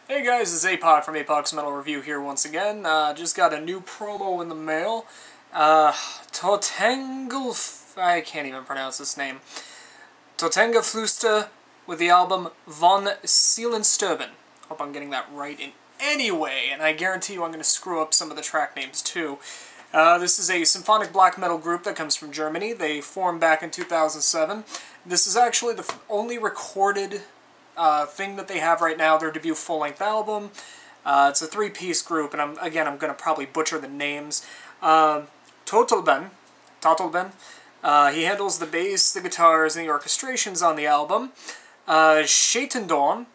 Hey guys, it's Apod from Apod's Metal Review here once again. Just got a new promo in the mail. I can't even pronounce this name. Totengeflüster with the album Vom Seelensterben. Hope I'm getting that right in any way, and I guarantee you I'm going to screw up some of the track names too. This is a symphonic black metal group that comes from Germany. They formed back in 2007. This is actually the only recorded thing that they have right now, their debut full-length album. It's a three-piece group, and I'm going to probably butcher the names. Totelben, he handles the bass, the guitars, and the orchestrations on the album. Schetendorn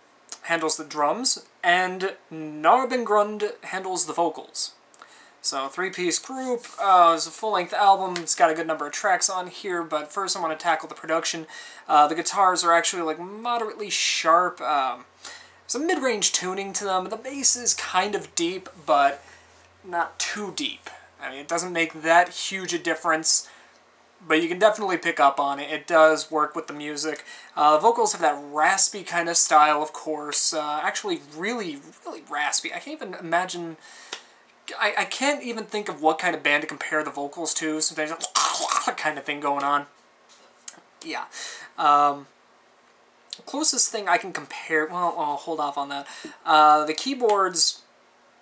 handles the drums, and Narbengrund handles the vocals. So, three-piece group, it's a full-length album, it's got a good number of tracks on here, but first I want to tackle the production. The guitars are actually, like, moderately sharp, there's a mid-range tuning to them. The bass is kind of deep, but not too deep. I mean, it doesn't make that huge a difference, but you can definitely pick up on it. It does work with the music. Vocals have that raspy kind of style, of course, actually really, really raspy. I can't even imagine... I can't even think of what kind of band to compare the vocals to. Sometimes kind of thing going on. Yeah. Closest thing I can compare... Well, I'll hold off on that. The keyboard's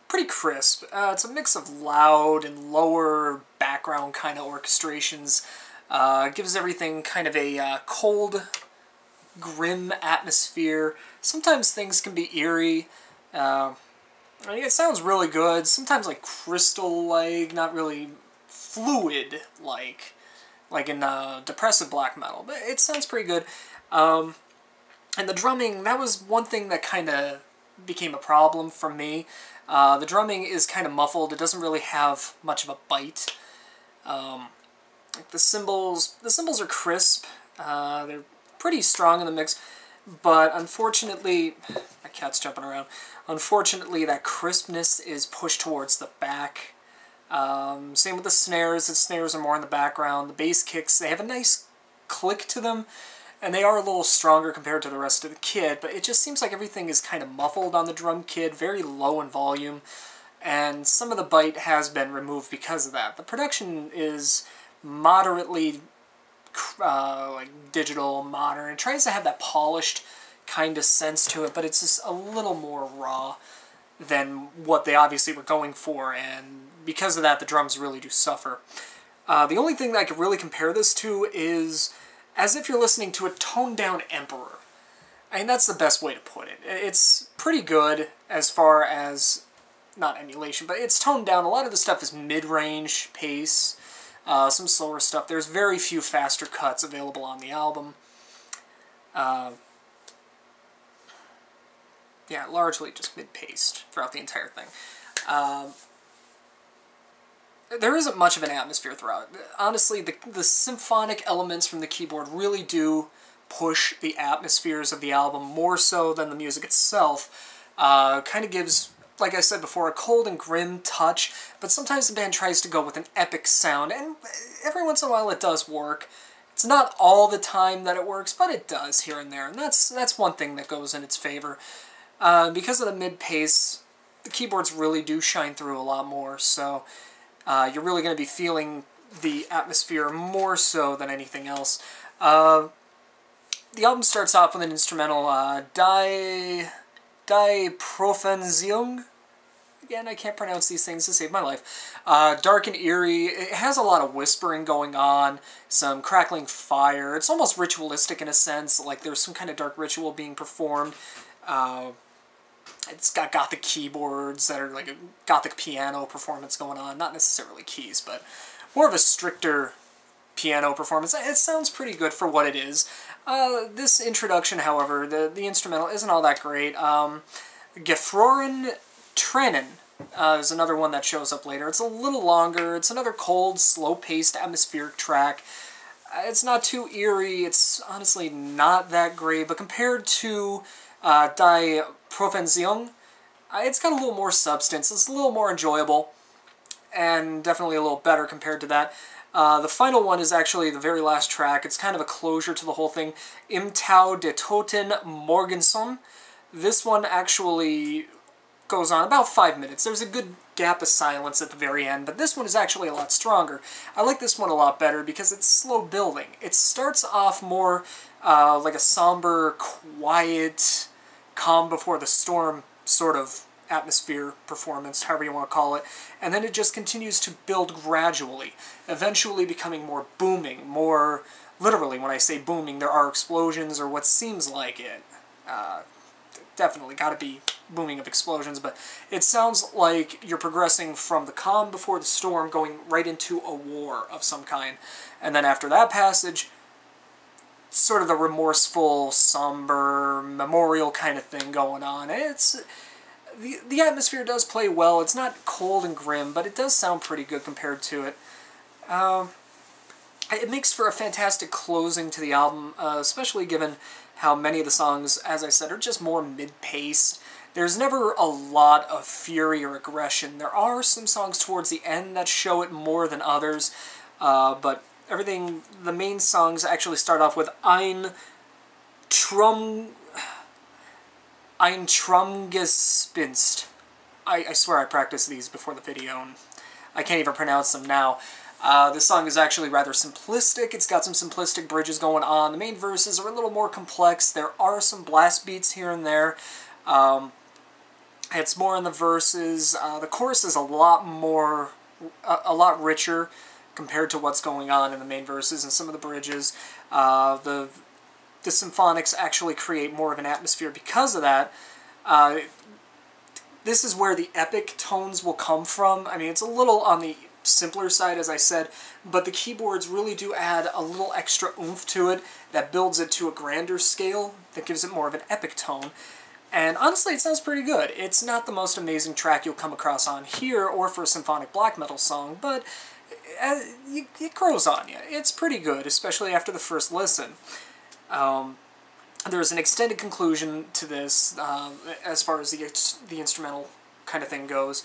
pretty crisp. It's a mix of loud and lower background kind of orchestrations. Gives everything kind of a cold, grim atmosphere. Sometimes things can be eerie. I mean, it sounds really good, sometimes like crystal-like, not really fluid-like, like in depressive black metal, but it sounds pretty good. And the drumming, that was one thing that kind of became a problem for me. The drumming is kind of muffled, it doesn't really have much of a bite. Like the cymbals are crisp, they're pretty strong in the mix, but unfortunately, my cat's jumping around. Unfortunately, that crispness is pushed towards the back. Same with the snares are more in the background. The bass kicks, they have a nice click to them, and they are a little stronger compared to the rest of the kit, but it just seems like everything is kind of muffled on the drum kit, very low in volume, and some of the bite has been removed because of that. The production is moderately like digital, modern. It tries to have that polished kind of sense to it, but it's just a little more raw than what they obviously were going for, and because of that, the drums really do suffer. The only thing that I could really compare this to is as if you're listening to a toned-down Emperor. I mean, that's the best way to put it. It's pretty good as far as, not emulation, but it's toned down. A lot of the stuff is mid-range pace, some slower stuff. There's very few faster cuts available on the album. Yeah, largely just mid-paced throughout the entire thing. There isn't much of an atmosphere throughout. Honestly, the symphonic elements from the keyboard really do push the atmospheres of the album more so than the music itself. Kind of gives, like I said before, a cold and grim touch, but sometimes the band tries to go with an epic sound, and every once in a while it does work. It's not all the time that it works, but it does here and there, and that's one thing that goes in its favor. Because of the mid-pace, the keyboards really do shine through a lot more, so you're really going to be feeling the atmosphere more so than anything else. The album starts off with an instrumental, Die Profenziung. Again, I can't pronounce these things to save my life. Dark and eerie. It has a lot of whispering going on, some crackling fire. It's almost ritualistic in a sense, like there's some kind of dark ritual being performed. It's got gothic keyboards that are like a gothic piano performance going on. Not necessarily keys, but more of a stricter piano performance. It sounds pretty good for what it is. This introduction, however, the instrumental isn't all that great. Gefroren Tränen is another one that shows up later. It's a little longer. It's another cold, slow-paced, atmospheric track. It's not too eerie. It's honestly not that great, but compared to Die Profenziung, it's got a little more substance. It's a little more enjoyable, and definitely a little better compared to that. The final one is actually the very last track. It's kind of a closure to the whole thing. Im Tau der Toten Morgenson. This one actually goes on about 5 minutes. There's a good gap of silence at the very end, but this one is actually a lot stronger. I like this one a lot better because it's slow building. It starts off more like a somber, quiet, calm before the storm sort of atmosphere performance, however you want to call it, and then it just continues to build gradually, eventually becoming more booming, more literally. When I say booming, there are explosions or what seems like it. Definitely got to be booming of explosions, but it sounds like you're progressing from the calm before the storm going right into a war of some kind. And then after that passage, sort of the remorseful, somber, memorial kind of thing going on. It's the atmosphere does play well. It's not cold and grim, but it does sound pretty good compared to it. It makes for a fantastic closing to the album, especially given how many of the songs, as I said, are just more mid-paced. There's never a lot of fury or aggression. There are some songs towards the end that show it more than others, but everything, the main songs actually start off with Ein Traumgespinst. I swear I practiced these before the video, and I can't even pronounce them now. This song is actually rather simplistic. It's got some simplistic bridges going on. The main verses are a little more complex. There are some blast beats here and there. It's more in the verses. The chorus is a lot richer compared to what's going on in the main verses and some of the bridges. The symphonics actually create more of an atmosphere because of that. This is where the epic tones will come from. I mean, it's a little on the simpler side, as I said, but the keyboards really do add a little extra oomph to it that builds it to a grander scale that gives it more of an epic tone. And honestly, it sounds pretty good. It's not the most amazing track you'll come across on here or for a symphonic black metal song, but it grows on you. It's pretty good, especially after the first listen. There's an extended conclusion to this as far as the instrumental kind of thing goes,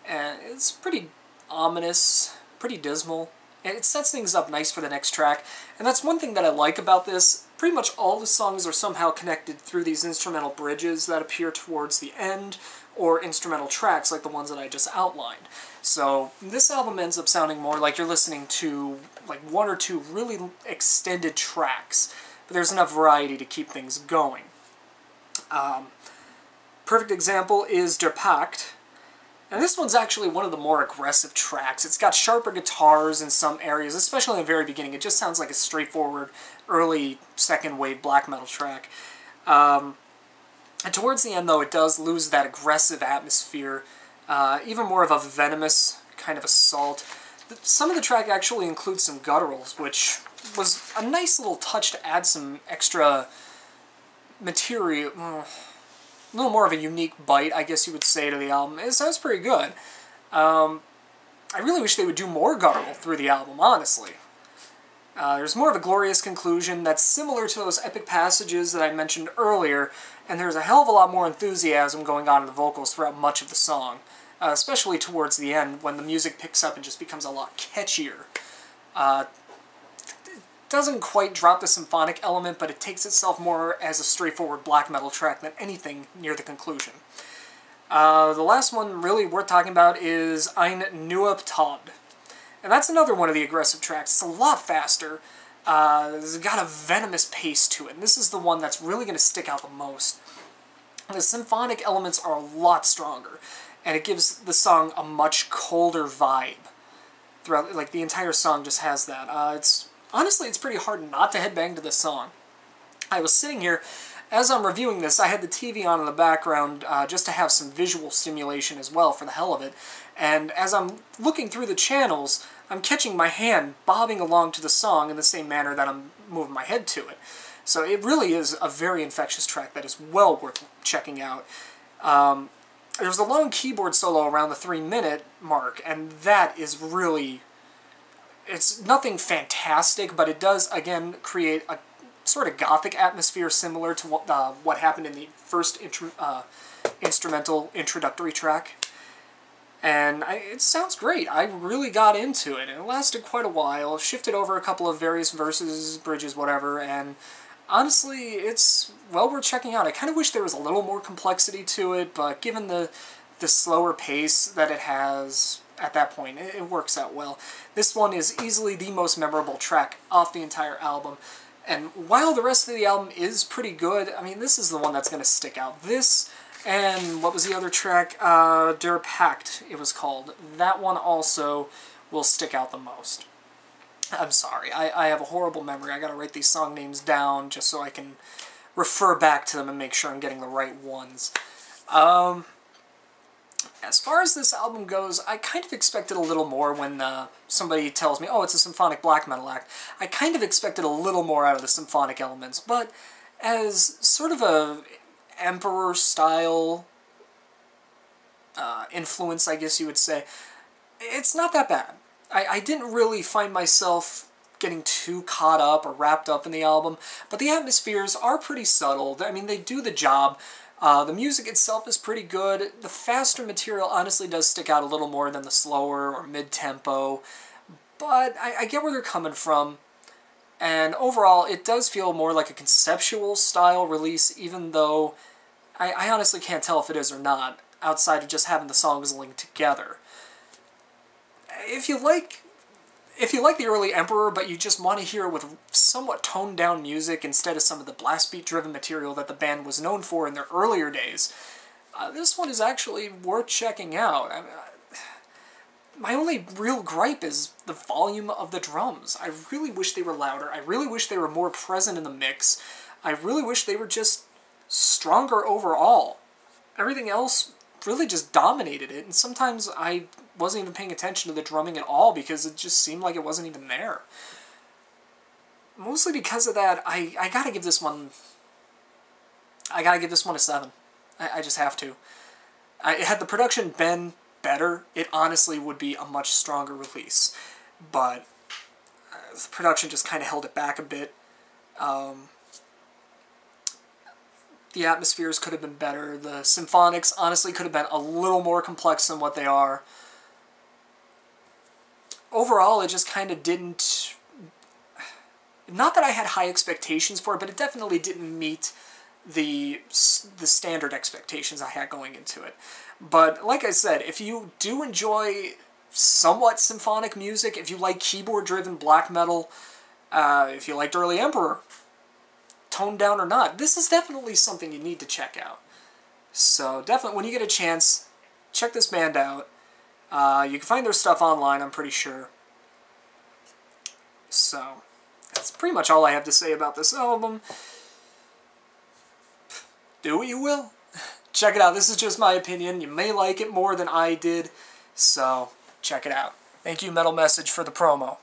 and it's pretty ominous, pretty dismal, and it sets things up nice for the next track. And that's one thing that I like about this. Pretty much all the songs are somehow connected through these instrumental bridges that appear towards the end, or instrumental tracks like the ones that I just outlined. So this album ends up sounding more like you're listening to like one or two really extended tracks, but there's enough variety to keep things going. Perfect example is Der Pakt. And this one's actually one of the more aggressive tracks. It's got sharper guitars in some areas, especially in the very beginning. It just sounds like a straightforward, early, second-wave black metal track. And towards the end, though, it does lose that aggressive atmosphere, even more of a venomous kind of assault. Some of the track actually includes some gutturals, which was a nice little touch to add some extra material, a little more of a unique bite, I guess you would say, to the album. It sounds pretty good. I really wish they would do more guttural through the album, honestly. There's more of a glorious conclusion that's similar to those epic passages that I mentioned earlier, and there's a hell of a lot more enthusiasm going on in the vocals throughout much of the song, especially towards the end when the music picks up and just becomes a lot catchier. Doesn't quite drop the symphonic element, but it takes itself more as a straightforward black metal track than anything near the conclusion. The last one really worth talking about is Ein Neuer Tod. And that's another one of the aggressive tracks. It's a lot faster. It's got a venomous pace to it, and this is the one that's really going to stick out the most. The symphonic elements are a lot stronger, and it gives the song a much colder vibe. Throughout, like, the entire song just has that. Honestly, it's pretty hard not to headbang to this song. I was sitting here, as I'm reviewing this, I had the TV on in the background just to have some visual stimulation as well, for the hell of it. And as I'm looking through the channels, I'm catching my hand bobbing along to the song in the same manner that I'm moving my head to it. So it really is a very infectious track that is well worth checking out. There's a long keyboard solo around the 3-minute mark, and that is really... It's nothing fantastic, but it does, again, create a sort of gothic atmosphere similar to what happened in the first instrumental introductory track. And it sounds great. I really got into it, and it lasted quite a while. Shifted over a couple of various verses, bridges, whatever, and honestly, it's well worth checking out. I kind of wish there was a little more complexity to it, but given the the slower pace that it has at that point. It works out well. This one is easily the most memorable track off the entire album. And while the rest of the album is pretty good, I mean, this is the one that's going to stick out. This, and what was the other track? Der Pact, it was called. That one also will stick out the most. I'm sorry, I have a horrible memory. I gotta write these song names down just so I can refer back to them and make sure I'm getting the right ones. As far as this album goes, I kind of expected a little more when somebody tells me, oh, it's a symphonic black metal act. I kind of expected a little more out of the symphonic elements, but as sort of a Emperor-style influence, I guess you would say, it's not that bad. I didn't really find myself getting too caught up or wrapped up in the album, but the atmospheres are pretty subtle. I mean, they do the job. The music itself is pretty good. The faster material honestly does stick out a little more than the slower or mid-tempo, but I get where they're coming from. And overall, it does feel more like a conceptual style release, even though I honestly can't tell if it is or not, outside of just having the songs linked together. If you like the early Emperor, but you just want to hear it with somewhat toned-down music instead of some of the blast beat-driven material that the band was known for in their earlier days, this one is actually worth checking out. I mean, my only real gripe is the volume of the drums. I really wish they were louder. I really wish they were more present in the mix. I really wish they were just stronger overall. Everything else really just dominated it, and sometimes I wasn't even paying attention to the drumming at all because it just seemed like it wasn't even there. Mostly because of that, I gotta give this one a 7. I just have to. Had the production been better, it honestly would be a much stronger release. But the production just kind of held it back a bit. The atmospheres could have been better. The symphonics honestly could have been a little more complex than what they are. Overall, it just kind of didn't... Not that I had high expectations for it, but it definitely didn't meet the standard expectations I had going into it. But like I said, if you do enjoy somewhat symphonic music, if you like keyboard-driven black metal, if you liked early Emperor, toned down or not, this is definitely something you need to check out. So definitely, when you get a chance, check this band out. You can find their stuff online, I'm pretty sure. So, that's pretty much all I have to say about this album. Do what you will. Check it out. This is just my opinion. You may like it more than I did, so check it out. Thank you, Metal Message, for the promo.